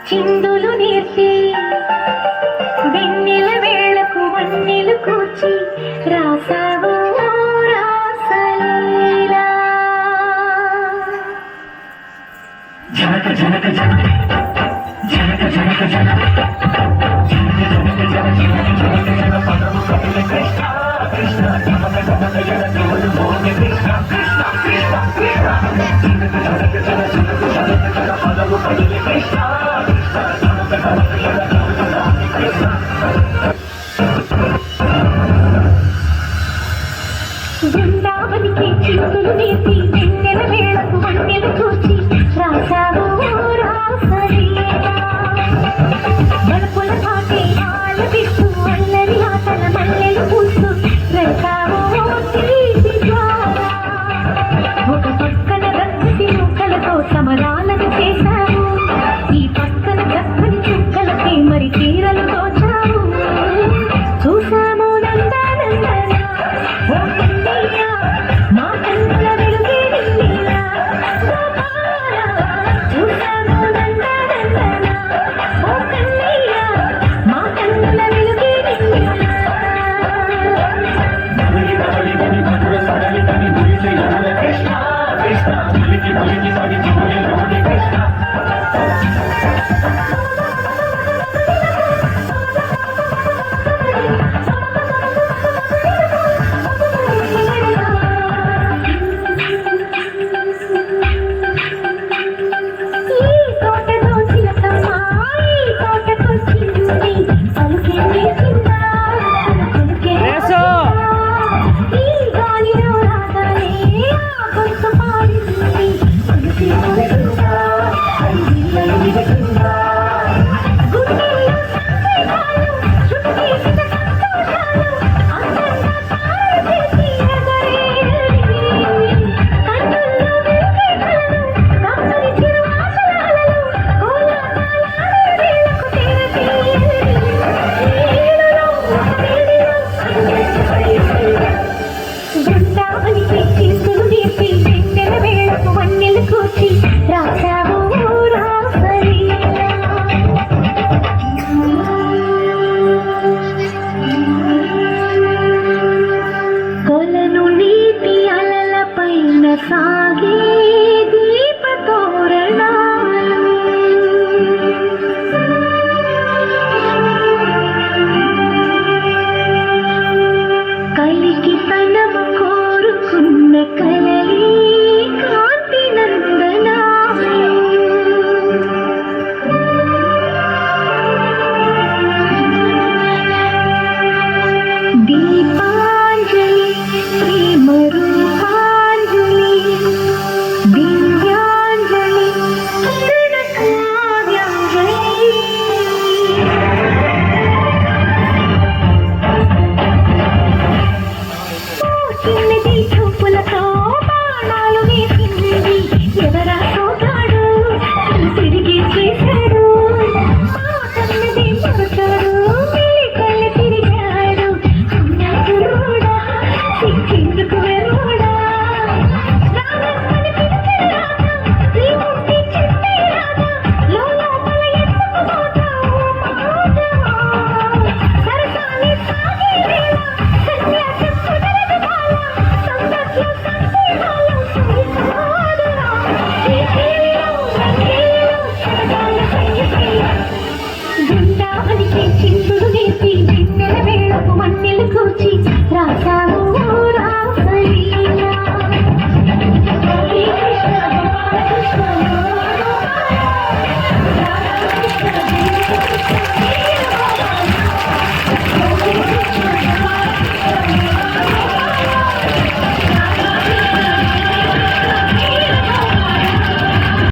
చిందులు నేర్పి వెన్నెల వేళకు వన్నెలు కూర్చి రాసావు రాసలీలా జనక జనక జనక జనక జనక జనక పదము కపిల కృష్ణ కృష్ణ జనక జనక జనక కృష్ణ కృష్ణ కృష్ణ కృష్ణ జనక జనక జనక జనక పదము కపిల కృష్ణ బృందావనికి చిందులు నేర్పి వెన్నెల వేళకు వన్నెలు కూర్చి రాసావు రాసలీలా బలపుల పాటి ఆలపిస్తూ అల్లరి ఆటల మల్లెలు పూస్తూ వెళ్తావు తీపి ద్వారా ఒక పక్కన రక్తి చుక్కలతో సమరాలను చేశావు ఈ పక్కన చక్కని చుక్కలకి మరి చీరలు దోచావు చూసాము నందనందన ఓ కన్నయ్య మా కన్నుల వెలుగే నిన్నీలా చూసాము నందనందన ఓ కన్నయ్య మా కన్నుల వెలుగే నిన్నీలా కృష్ణ కృష్ణ కృష్ణ ఈ తోటలో చిలకమ్మ ఈ తోటకొచ్చింది పలుకే